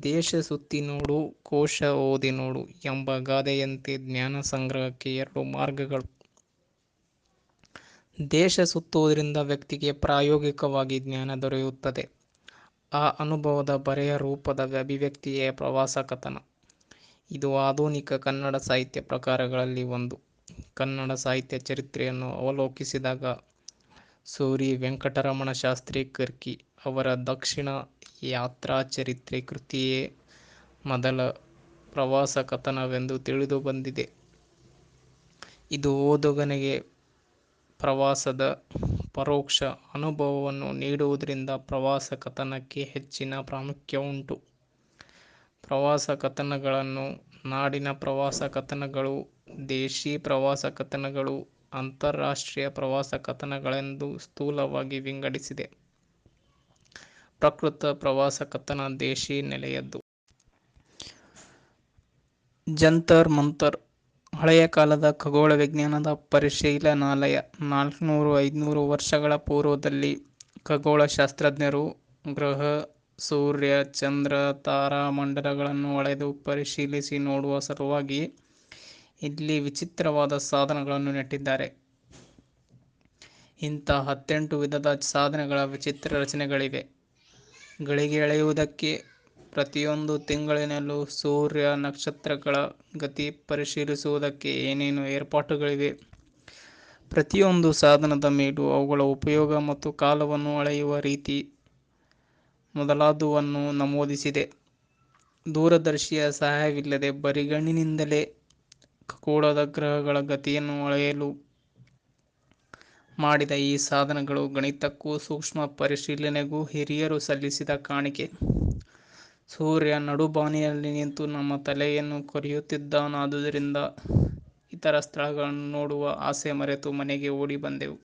ದೇಶ ಸುತ್ತಿ ನೋಡು, ಕೋಶ ಓದಿ ನೋಡು ಎಂಬ ಗಾದೆಯಂತೆ ಜ್ಞಾನ ಸಂಗ್ರಹಕ್ಕೆ ಎರಡು ಮಾರ್ಗಗಳು. ದೇಶ ಸುತ್ತುವುದರಿಂದ ವ್ಯಕ್ತಿಗೆ ಪ್ರಾಯೋಗಿಕವಾಗಿ ಜ್ಞಾನ ದೊರೆಯುತ್ತದೆ. ಆ ಅನುಭವದ ಬರೆಯ ರೂಪದ ಅಭಿವ್ಯಕ್ತಿಯೇ ಪ್ರವಾಸ ಕಥನ. ಇದು ಆಧುನಿಕ ಕನ್ನಡ ಸಾಹಿತ್ಯ ಪ್ರಕಾರಗಳಲ್ಲಿ ಒಂದು. ಕನ್ನಡ ಸಾಹಿತ್ಯ ಚರಿತ್ರೆಯನ್ನು ಅವಲೋಕಿಸಿದಾಗ ಸೂರಿ ವೆಂಕಟರಮಣ ಶಾಸ್ತ್ರಿ ಕರ್ಕಿ ಅವರ ದಕ್ಷಿಣ ಯಾತ್ರಾಚರಿತ್ರೆ ಕೃತಿಯೇ ಮೊದಲ ಪ್ರವಾಸ ಕಥನವೆಂದು ತಿಳಿದು ಬಂದಿದೆ. ಇದು ಓದುಗನಿಗೆ ಪ್ರವಾಸದ ಪರೋಕ್ಷ ಅನುಭವವನ್ನು ನೀಡುವುದರಿಂದ ಪ್ರವಾಸ ಕಥನಕ್ಕೆ ಹೆಚ್ಚಿನ ಪ್ರಾಮುಖ್ಯ ಉಂಟು. ಪ್ರವಾಸ ಕಥನಗಳನ್ನು ನಾಡಿನ ಪ್ರವಾಸ ಕಥನಗಳು, ದೇಶೀ ಪ್ರವಾಸ ಕಥನಗಳು, ಅಂತಾರಾಷ್ಟ್ರೀಯ ಪ್ರವಾಸ ಕಥನಗಳೆಂದು ಸ್ಥೂಲವಾಗಿ ವಿಂಗಡಿಸಿದೆ. ಪ್ರಕೃತ ಪ್ರವಾಸ ಕಥನ ದೇಶೀ ನೆಲೆಯದ್ದು. ಜಂತರ್ ಮಂತರ್ ಹಳೆಯ ಕಾಲದ ಖಗೋಳ ವಿಜ್ಞಾನದ ಪರಿಶೀಲನಾಲಯ. 400-500 ವರ್ಷಗಳ ಪೂರ್ವದಲ್ಲಿ ಖಗೋಳಶಾಸ್ತ್ರಜ್ಞರು ಗ್ರಹ, ಸೂರ್ಯ, ಚಂದ್ರ, ತಾರಾಮಂಡಲಗಳನ್ನು ಅಳೆದು ಪರಿಶೀಲಿಸಿ ನೋಡುವ ಸಲುವಾಗಿ ಇಲ್ಲಿ ವಿಚಿತ್ರವಾದ ಸಾಧನಗಳನ್ನು ನೆಟ್ಟಿದ್ದಾರೆ. ಇಂಥ 18 ವಿಧದ ಸಾಧನಗಳ ವಿಚಿತ್ರ ರಚನೆಗಳಿವೆ. ಗಳಿಗೆ ಅಳೆಯುವುದಕ್ಕೆ, ಪ್ರತಿಯೊಂದು ತಿಂಗಳಿನಲ್ಲೂ ಸೂರ್ಯ ನಕ್ಷತ್ರಗಳ ಗತಿ ಪರಿಶೀಲಿಸುವುದಕ್ಕೆ ಏನೇನು ಏರ್ಪಾಟುಗಳಿವೆ. ಪ್ರತಿಯೊಂದು ಸಾಧನದ ಮೇಲೂ ಅವುಗಳ ಉಪಯೋಗ ಮತ್ತು ಕಾಲವನ್ನು ಅಳೆಯುವ ರೀತಿ ಮೊದಲಾದುವನ್ನು ನಮೂದಿಸಿದೆ. ದೂರದರ್ಶಿಯ ಸಹಾಯವಿಲ್ಲದೆ ಬರಿಗಣ್ಣಿನಿಂದಲೇ ಖಗೋಳದ ಗ್ರಹಗಳ ಗತಿಯನ್ನು ಅಳೆಯಲು ಮಾಡಿದ ಈ ಸಾಧನಗಳು ಗಣಿತಕ್ಕೂ ಸೂಕ್ಷ್ಮ ಪರಿಶೀಲನೆಗೂ ಹಿರಿಯರು ಸಲ್ಲಿಸಿದ ಕಾಣಿಕೆ. ಸೂರ್ಯ ನಡುಬಾನಿನಲ್ಲಿ ನಿಂತು ನಮ್ಮ ತಲೆಯನ್ನು ಕೊರೆಯುತ್ತಿದ್ದಾನಾದುದರಿಂದ ಇತರ ಸ್ಥಳಗಳನ್ನು ನೋಡುವ ಆಸೆ ಮರೆತು ಮನೆಗೆ ಓಡಿ ಬಂದೆವು.